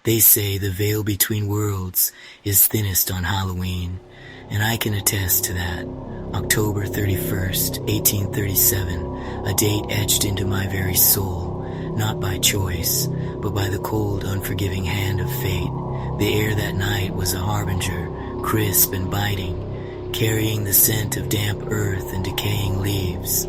They say the veil between worlds is thinnest on Halloween, and I can attest to that. October 31st, 1837, a date etched into my very soul, not by choice, but by the cold, unforgiving hand of fate. The air that night was a harbinger, crisp and biting, carrying the scent of damp earth and decaying leaves.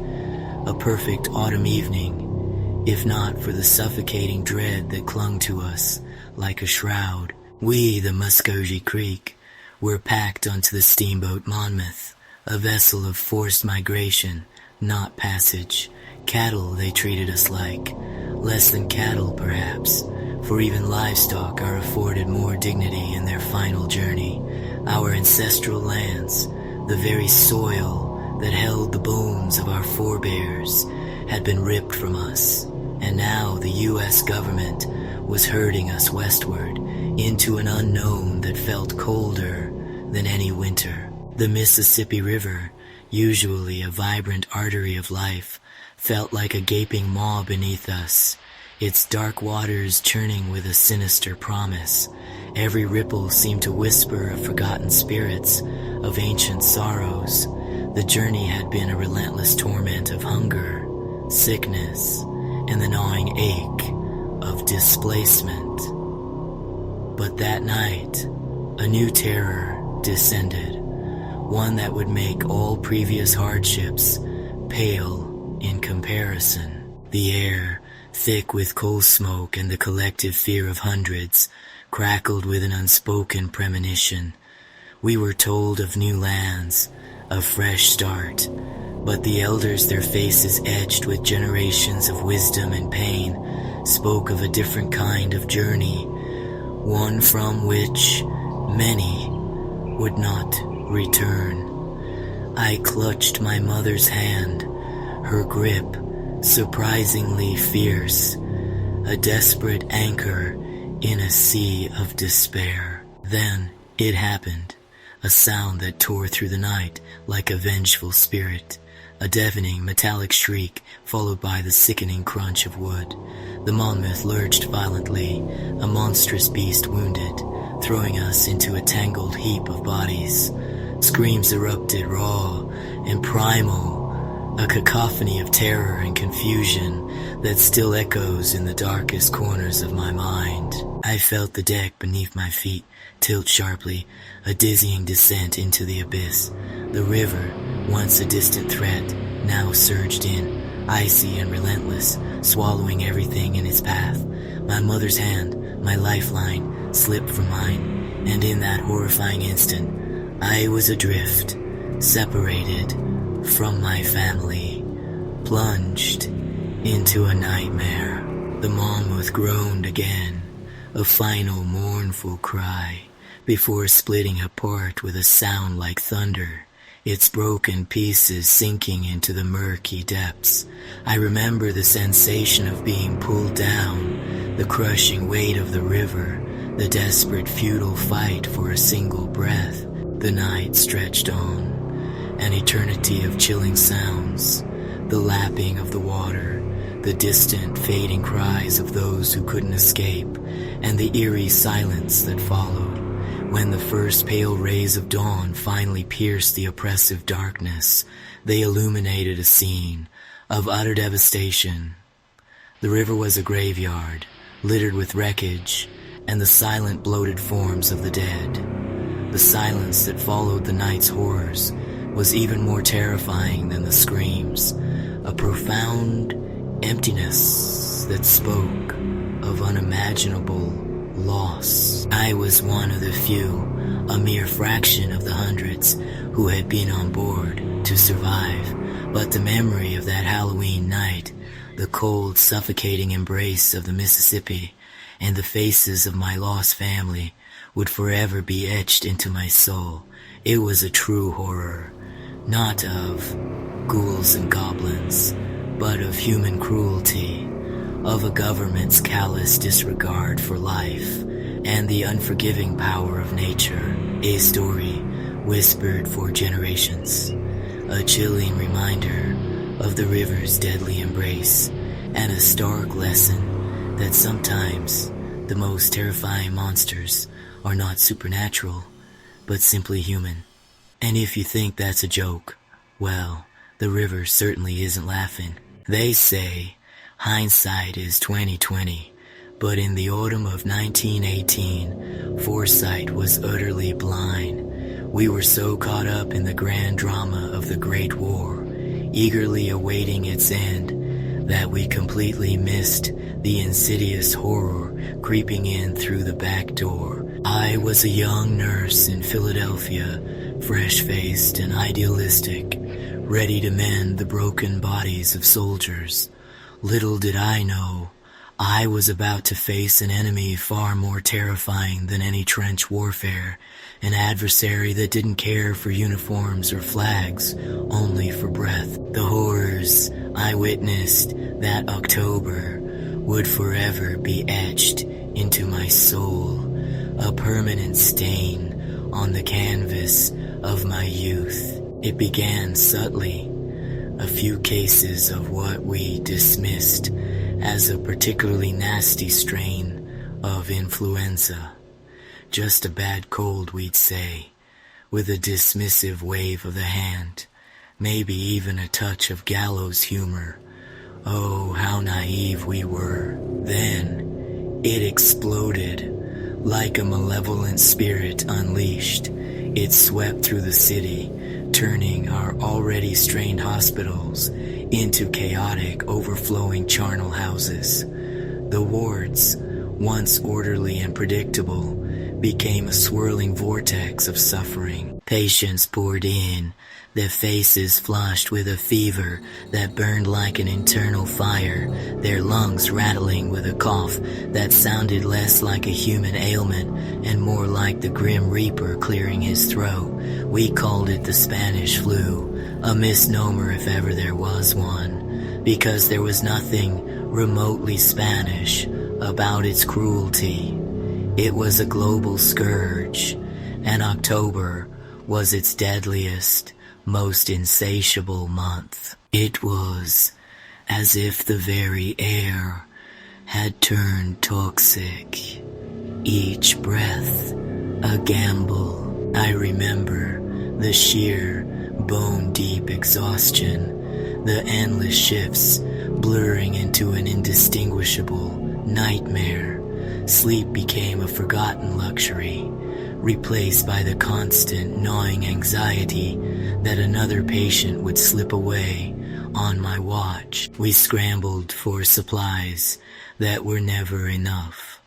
A perfect autumn evening, if not for the suffocating dread that clung to us like a shroud. We, the Muscogee Creek, were packed onto the steamboat Monmouth, a vessel of forced migration, not passage. Cattle they treated us like. Less than cattle, perhaps, for even livestock are afforded more dignity in their final journey. Our ancestral lands, the very soil that held the bones of our forebears, had been ripped from us, and now the U.S. government was herding us westward into an unknown that felt colder than any winter. The Mississippi River, usually a vibrant artery of life, felt like a gaping maw beneath us, its dark waters churning with a sinister promise. Every ripple seemed to whisper of forgotten spirits, of ancient sorrows. The journey had been a relentless torment of hunger, sickness, and the gnawing ache of displacement. But that night, a new terror descended, one that would make all previous hardships pale in comparison. The air, thick with coal smoke and the collective fear of hundreds, crackled with an unspoken premonition. We were told of new lands, a fresh start, but the elders, their faces etched with generations of wisdom and pain, spoke of a different kind of journey, one from which many would not return. I clutched my mother's hand, her grip surprisingly fierce, a desperate anchor in a sea of despair. Then it happened, a sound that tore through the night like a vengeful spirit, a deafening metallic shriek followed by the sickening crunch of wood. The Monmouth lurched violently, a monstrous beast wounded, throwing us into a tangled heap of bodies. Screams erupted raw and primal, a cacophony of terror and confusion that still echoes in the darkest corners of my mind. I felt the deck beneath my feet tilt sharply, a dizzying descent into the abyss. The river, once a distant threat, now surged in, icy and relentless, swallowing everything in its path. My mother's hand, my lifeline, slipped from mine, and in that horrifying instant, I was adrift, separated from my family, plunged into a nightmare. The Monmouth groaned again, a final mournful cry, before splitting apart with a sound like thunder, its broken pieces sinking into the murky depths. I remember the sensation of being pulled down, the crushing weight of the river, the desperate futile fight for a single breath. The night stretched on, an eternity of chilling sounds, the lapping of the water, the distant fading cries of those who couldn't escape, and the eerie silence that followed. When the first pale rays of dawn finally pierced the oppressive darkness, they illuminated a scene of utter devastation. The river was a graveyard, littered with wreckage, and the silent, bloated forms of the dead. The silence that followed the night's horrors was even more terrifying than the screams, a profound emptiness that spoke of unimaginable loss. I was one of the few, a mere fraction of the hundreds who had been on board to survive, but the memory of that Halloween night, the cold, suffocating embrace of the Mississippi, and the faces of my lost family would forever be etched into my soul. It was a true horror, not of ghouls and goblins, but of human cruelty, of a government's callous disregard for life, and the unforgiving power of nature. A story whispered for generations, a chilling reminder of the river's deadly embrace, and a stark lesson that sometimes The most terrifying monsters are not supernatural, but simply human. And if you think that's a joke, well, the river certainly isn't laughing. They say hindsight is 20/20, but in the autumn of 1918, foresight was utterly blind. We were so caught up in the grand drama of the Great War, eagerly awaiting its end, that we completely missed the insidious horror creeping in through the back door. I was a young nurse in Philadelphia, fresh-faced and idealistic, ready to mend the broken bodies of soldiers. Little did I know, I was about to face an enemy far more terrifying than any trench warfare, an adversary that didn't care for uniforms or flags, only for breath. The horrors I witnessed that October would forever be etched into my soul, a permanent stain on the canvas of my youth. It began subtly, a few cases of what we dismissed as a particularly nasty strain of influenza. Just a bad cold, we'd say, with a dismissive wave of the hand, maybe even a touch of gallows humor. Oh, how naive we were. Then it exploded like a malevolent spirit unleashed. It swept through the city, turning our already strained hospitals into chaotic, overflowing charnel houses. The wards, once orderly and predictable, became a swirling vortex of suffering. Patients poured in, their faces flushed with a fever that burned like an internal fire, their lungs rattling with a cough that sounded less like a human ailment and more like the Grim Reaper clearing his throat. We called it the Spanish flu, a misnomer if ever there was one, because there was nothing remotely Spanish about its cruelty. It was a global scourge, and October was its deadliest, most insatiable month. It was as if the very air had turned toxic, each breath a gamble. I remember the sheer, bone-deep exhaustion, the endless shifts blurring into an indistinguishable nightmare. Sleep became a forgotten luxury, replaced by the constant gnawing anxiety that another patient would slip away on my watch. We scrambled for supplies that were never enough,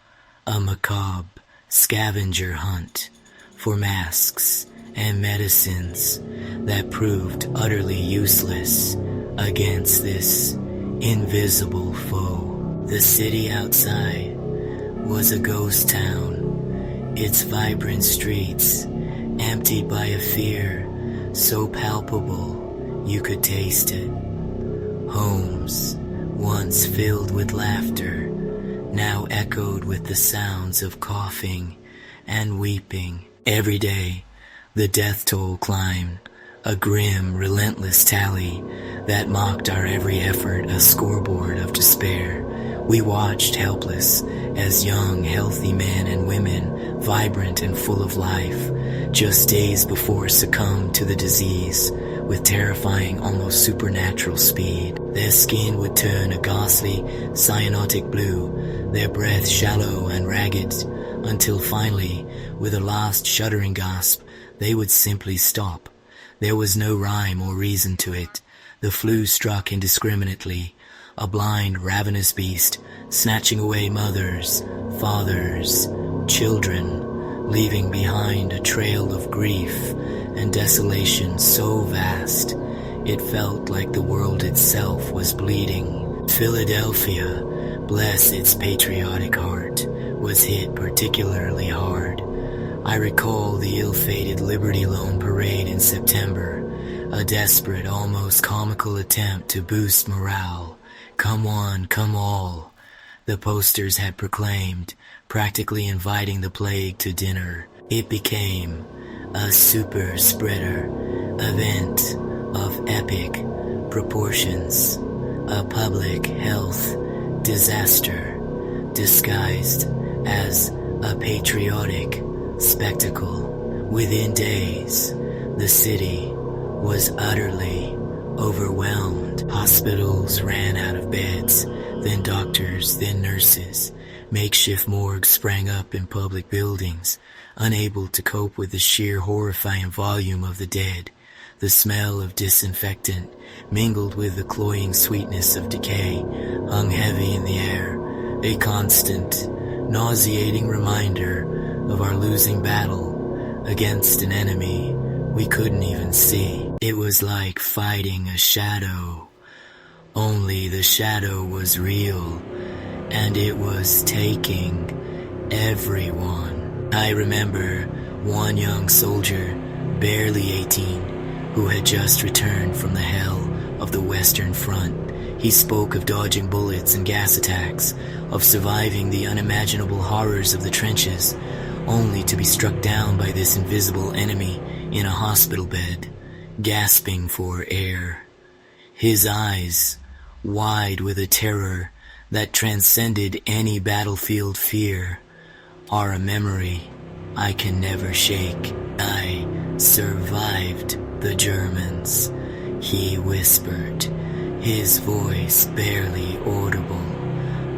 a macabre scavenger hunt for masks and medicines that proved utterly useless against this invisible foe. The city outside was a ghost town, its vibrant streets emptied by a fear so palpable you could taste it. Homes, once filled with laughter, now echoed with the sounds of coughing and weeping. Every day, the death toll climbed, a grim, relentless tally that mocked our every effort, a scoreboard of despair. We watched helpless as young, healthy men and women, vibrant and full of life, just days before succumbed to the disease with terrifying, almost supernatural speed. Their skin would turn a ghastly, cyanotic blue, their breath shallow and ragged, until finally, with a last shuddering gasp, they would simply stop. There was no rhyme or reason to it. The flu struck indiscriminately, a blind, ravenous beast, snatching away mothers, fathers, children, leaving behind a trail of grief and desolation so vast, it felt like the world itself was bleeding. Philadelphia, bless its patriotic heart, was hit particularly hard. I recall the ill-fated Liberty Loan Parade in September, a desperate, almost comical attempt to boost morale. Come one, come all, the posters had proclaimed, practically inviting the plague to dinner. It became a super spreader event of epic proportions, a public health disaster disguised as a patriotic spectacle. Within days, the city was utterly overwhelmed. Hospitals ran out of beds, then doctors, then nurses. Makeshift morgues sprang up in public buildings, unable to cope with the sheer horrifying volume of the dead. The smell of disinfectant, mingled with the cloying sweetness of decay, hung heavy in the air, a constant, nauseating reminder of our losing battle against an enemy we couldn't even see. It was like fighting a shadow, only the shadow was real, and it was taking everyone. I remember one young soldier, barely 18, who had just returned from the hell of the Western Front. He spoke of dodging bullets and gas attacks, of surviving the unimaginable horrors of the trenches, only to be struck down by this invisible enemy in a hospital bed, gasping for air. His eyes, wide with a terror that transcended any battlefield fear, are a memory I can never shake. I survived the Germans, he whispered, his voice barely audible,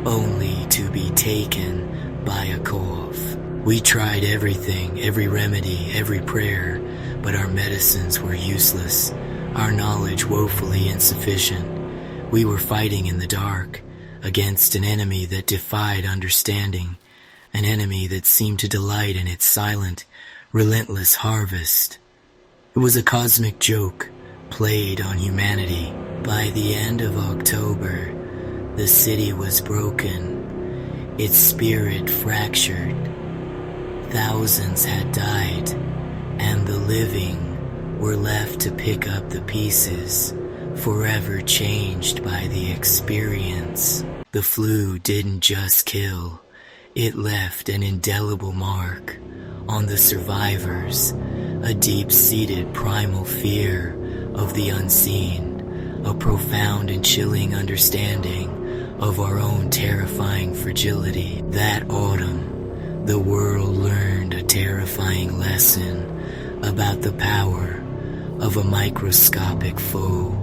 only to be taken by a cough. We tried everything, every remedy, every prayer, but our medicines were useless, our knowledge woefully insufficient. We were fighting in the dark, against an enemy that defied understanding, an enemy that seemed to delight in its silent, relentless harvest. It was a cosmic joke, played on humanity. By the end of October, the city was broken, its spirit fractured. Thousands had died, and the living were left to pick up the pieces, forever changed by the experience. The flu didn't just kill, it left an indelible mark on the survivors, a deep-seated primal fear of the unseen, a profound and chilling understanding of our own terrifying fragility. That autumn, the world learned a terrifying lesson about the power of a microscopic foe,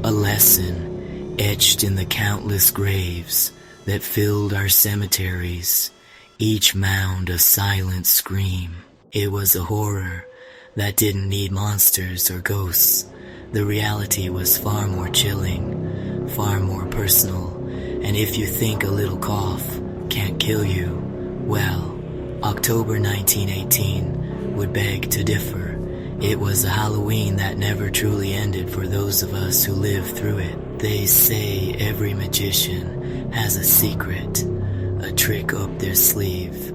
a lesson etched in the countless graves that filled our cemeteries, each mound a silent scream. It was a horror that didn't need monsters or ghosts. The reality was far more chilling, far more personal, and if you think a little cough can't kill you, well, October 1918 would beg to differ. It was a Halloween that never truly ended for those of us who lived through it. They say every magician has a secret, a trick up their sleeve,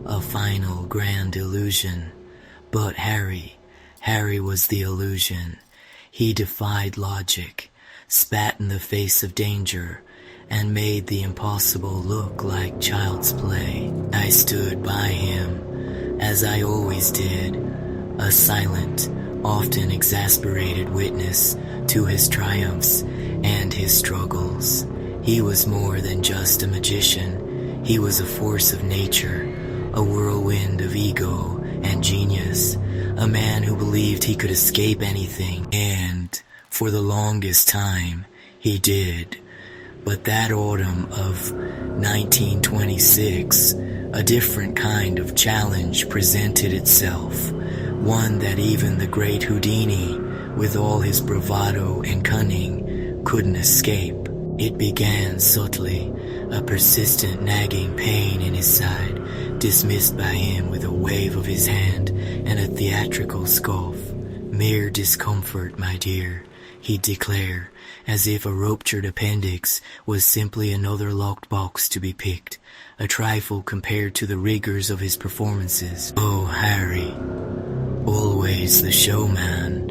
a final grand illusion. But Harry was the illusion. He defied logic, spat in the face of danger, and made the impossible look like child's play. I stood by him, as I always did, a silent, often exasperated witness to his triumphs and his struggles. He was more than just a magician. He was a force of nature, a whirlwind of ego and genius, a man who believed he could escape anything, and for the longest time, he did. But that autumn of 1926, a different kind of challenge presented itself, one that even the great Houdini, with all his bravado and cunning, couldn't escape. It began subtly, a persistent nagging pain in his side, dismissed by him with a wave of his hand and a theatrical scoff. "Mere discomfort, my dear," he'd declare, as if a ruptured appendix was simply another locked box to be picked, a trifle compared to the rigors of his performances. Oh, Harry, always the showman,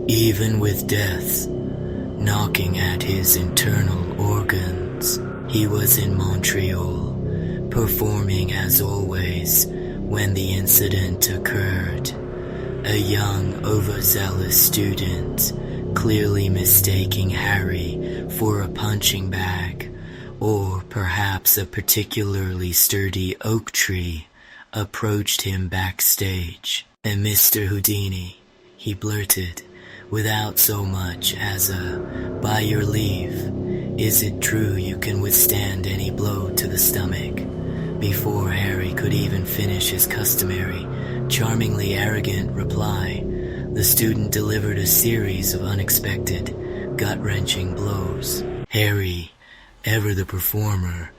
even with death knocking at his internal organs. He was in Montreal, performing as always when the incident occurred. A young, overzealous student, clearly mistaking Harry for a punching bag, or perhaps a particularly sturdy oak tree, approached him backstage. "And Mr. Houdini," he blurted, without so much as a "by your leave, is it true you can withstand any blow to the stomach?" Before Harry could even finish his customary, charmingly arrogant reply, the student delivered a series of unexpected, gut-wrenching blows. Harry, ever the performer,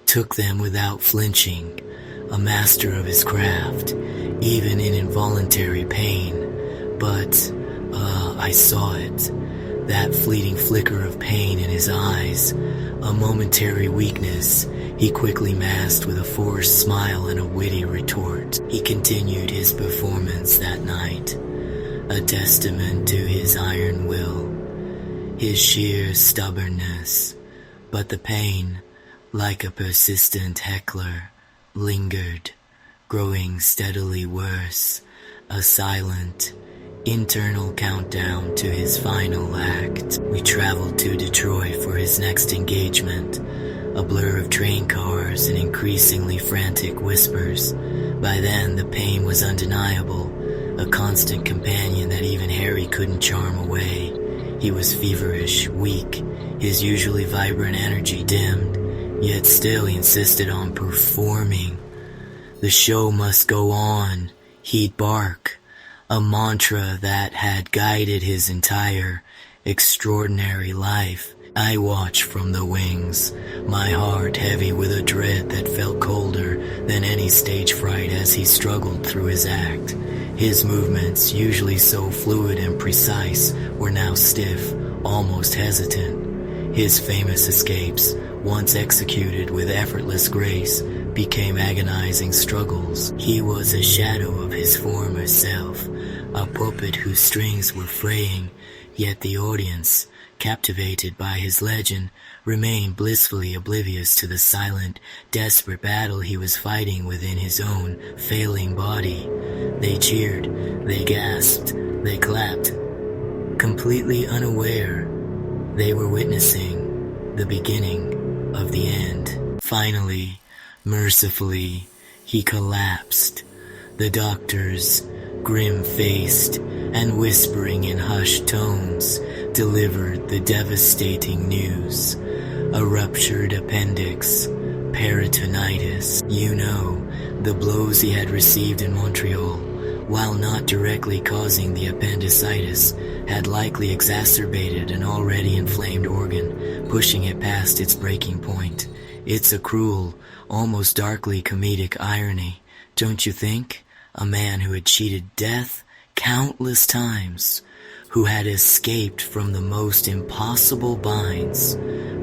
took them without flinching, a master of his craft, even in involuntary pain. But, I saw it. That fleeting flicker of pain in his eyes, a momentary weakness, he quickly masked with a forced smile and a witty retort. He continued his performance that night, a testament to his iron will, his sheer stubbornness. But the pain, like a persistent heckler, lingered, growing steadily worse, a silent, internal countdown to his final act. We traveled to Detroit for his next engagement, a blur of train cars and increasingly frantic whispers. By then, the pain was undeniable, a constant companion that even Harry couldn't charm away. He was feverish, weak, his usually vibrant energy dimmed, yet still he insisted on performing. The show must go on, he'd bark, a mantra that had guided his entire extraordinary life. I watched from the wings, my heart heavy with a dread that felt colder than any stage fright as he struggled through his act. His movements, usually so fluid and precise, were now stiff, almost hesitant. His famous escapes, once executed with effortless grace, became agonizing struggles. He was a shadow of his former self, a puppet whose strings were fraying, yet the audience, captivated by his legend, remained blissfully oblivious to the silent, desperate battle he was fighting within his own failing body. They cheered, they gasped, they clapped, completely unaware they were witnessing the beginning of the end. Finally, mercifully, he collapsed. The doctors, grim-faced and whispering in hushed tones, delivered the devastating news. A ruptured appendix, peritonitis. You know, the blows he had received in Montreal, while not directly causing the appendicitis, had likely exacerbated an already inflamed organ, pushing it past its breaking point. It's a cruel, almost darkly comedic irony, don't you think? A man who had cheated death countless times, who had escaped from the most impossible binds,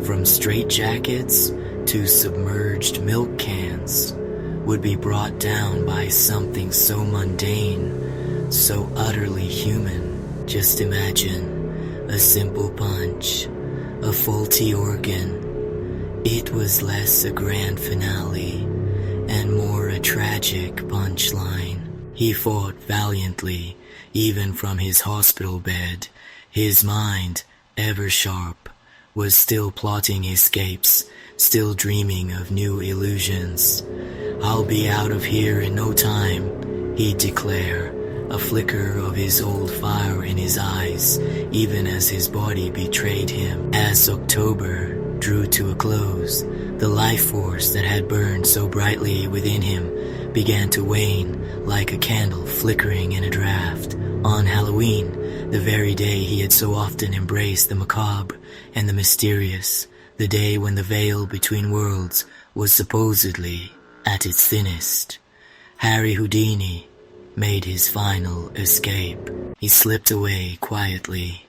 from straitjackets to submerged milk cans, would be brought down by something so mundane, so utterly human. Just imagine a simple punch, a faulty organ. It was less a grand finale and more a tragic punchline. He fought valiantly, even from his hospital bed. His mind, ever sharp, was still plotting escapes, still dreaming of new illusions. "I'll be out of here in no time," he'd declare, a flicker of his old fire in his eyes, even as his body betrayed him. As October drew to a close, the life force that had burned so brightly within him began to wane like a candle flickering in a draught. On Halloween, the very day he had so often embraced the macabre and the mysterious, the day when the veil between worlds was supposedly at its thinnest, Harry Houdini made his final escape. He slipped away quietly,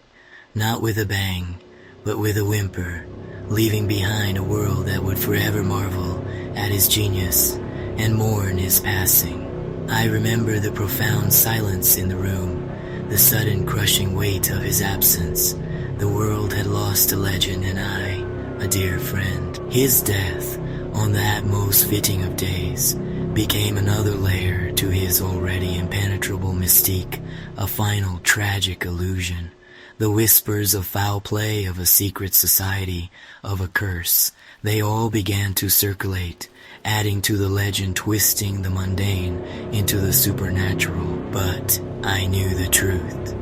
not with a bang, but with a whimper, leaving behind a world that would forever marvel at his genius and mourn his passing. I remember the profound silence in the room, the sudden crushing weight of his absence. The world had lost a legend and I, a dear friend. His death, on that most fitting of days, became another layer to his already impenetrable mystique, a final tragic illusion. the whispers of foul play, of a secret society, of a curse, they all began to circulate, adding to the legend, twisting the mundane into the supernatural. But I knew the truth.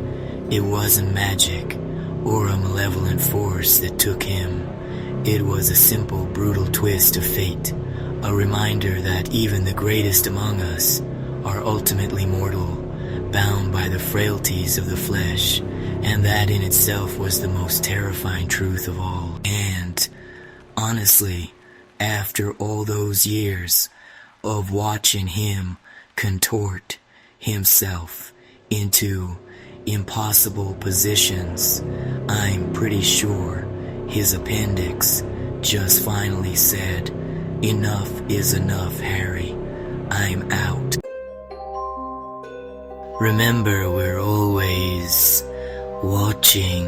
It wasn't magic or a malevolent force that took him. It was a simple, brutal twist of fate, a reminder that even the greatest among us are ultimately mortal, bound by the frailties of the flesh, and that in itself was the most terrifying truth of all. And, honestly, after all those years of watching him contort himself into impossible positions, I'm pretty sure his appendix just finally said, "Enough is enough, Harry. I'm out." Remember, we're always watching.